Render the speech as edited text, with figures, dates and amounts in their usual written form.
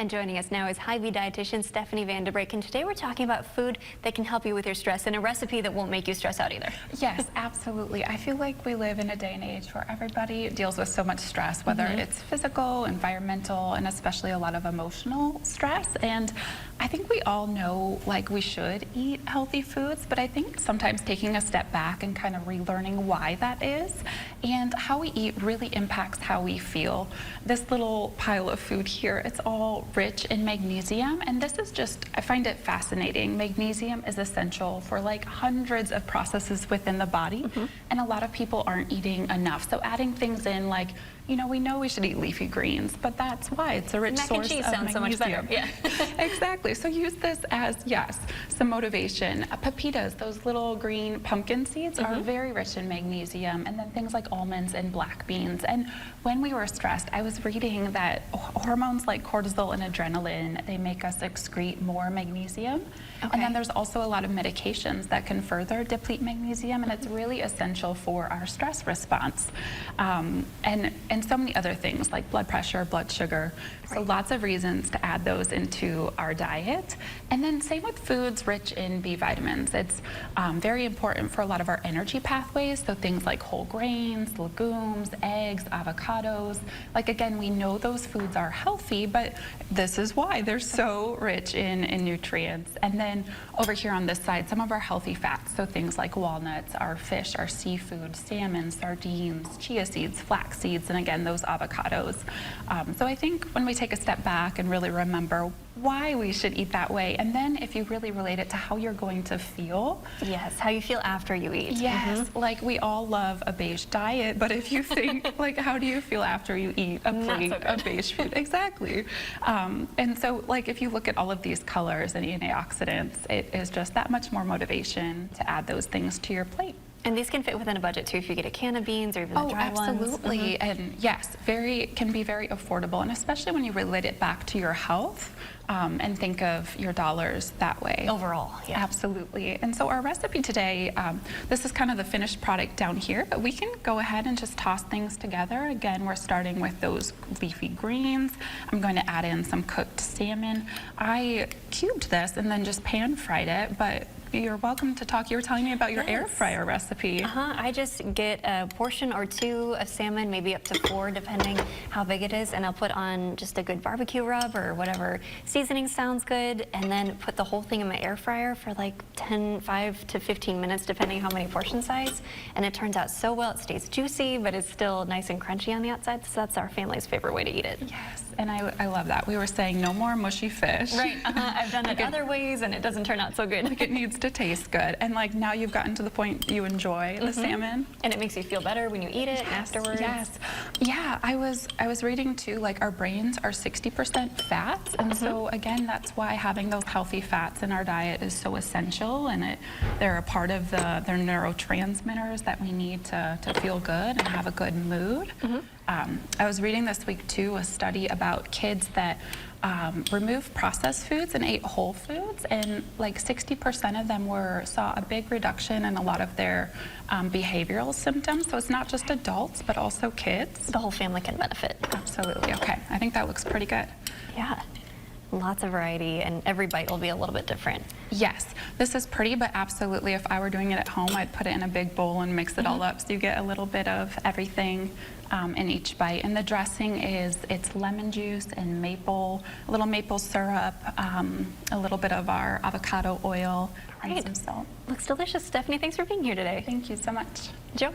And joining us now is Hy-Vee dietitian Stephanie Vanderbrake, and today we're talking about food that can help you with your stress and a recipe that won't make you stress out either. Yes, absolutely. I feel like we live in a day and age where everybody deals with so much stress, whether it's physical, environmental, and especially a lot of emotional stress. And I think we all know like we should eat healthy foods, but I think sometimes taking a step back and kind of relearning why that is and how we eat really impacts how we feel. This little pile of food here, it's all rich in magnesium, and this is just, I find it fascinating. Magnesium is essential for like hundreds of processes within the body, and a lot of people aren't eating enough. So adding things in like, you know, we know we should eat leafy greens, but that's why it's a rich source of magnesium. So much better. Yeah. Exactly. So use this as, yes, some motivation. Pepitas, those little green pumpkin seeds, are very rich in magnesium, and then things like almonds and black beans. And when we were stressed, I was reading that hormones like cortisol and adrenaline, they make us excrete more magnesium. And then there's also a lot of medications that can further deplete magnesium, and it's really essential for our stress response. And so many other things like blood pressure, blood sugar. So lots of reasons to add those into our diet. And then same with foods rich in B vitamins. It's very important for a lot of our energy pathways. So things like whole grains, legumes, eggs, avocados. Like again, we know those foods are healthy, but this is why they're so rich in nutrients. And then over here on this side, some of our healthy fats. So things like walnuts, our fish, our seafood, salmon, sardines, chia seeds, flax seeds, and again, those avocados. So I think when we take a step back and really remember why we should eat that way, and then if you really relate it to how you're going to feel. Yes, how you feel after you eat. Yes, like we all love a beige diet, but if you think like how do you feel after you eat a plate of beige food? Exactly. And so like if you look at all of these colors and antioxidants, it is just that much more motivation to add those things to your plate. And these can fit within a budget too if you get a can of beans or even the dry ones. Absolutely. And yes, can be very affordable, and especially when you relate it back to your health and think of your dollars that way. Overall, yeah. Absolutely. And so our recipe today, this is kind of the finished product down here, but we can go ahead and just toss things together. Again, we're starting with those leafy greens. I'm going to add in some cooked salmon. I cubed this and then just pan fried it, but you're welcome to talk. You were telling me about your air fryer recipe. I just get a portion or two of salmon, maybe up to 4, depending how big it is, and I'll put on just a good barbecue rub or whatever seasoning sounds good, and then put the whole thing in my air fryer for like 5 to 15 minutes, depending how many portion size. And it turns out so well. It stays juicy, but it's still nice and crunchy on the outside. So that's our family's favorite way to eat it. Yes, and I love that. We were saying no more mushy fish. Right. I've done it other ways, and it doesn't turn out so good. Like it needs to taste good, and like now you've gotten to the point you enjoy the salmon, and it makes you feel better when you eat it afterwards. Yes, yeah. I was reading too, like our brains are 60% fats, and so again, that's why having those healthy fats in our diet is so essential, and they're a part of their neurotransmitters that we need to feel good and have a good mood. I was reading this week too a study about kids that removed processed foods and ate whole foods, and like 60% of them saw a big reduction in a lot of their behavioral symptoms. So it's not just adults, but also kids. The whole family can benefit. Absolutely. Okay, I think that looks pretty good. Yeah. Lots of variety, and every bite will be a little bit different. Yes, this is pretty, but absolutely if I were doing it at home, I'd put it in a big bowl and mix it all up so you get a little bit of everything in each bite. And the dressing it's lemon juice and maple, a little maple syrup, a little bit of our avocado oil, and some salt. Looks delicious. Stephanie, thanks for being here today. Thank you so much. Joe?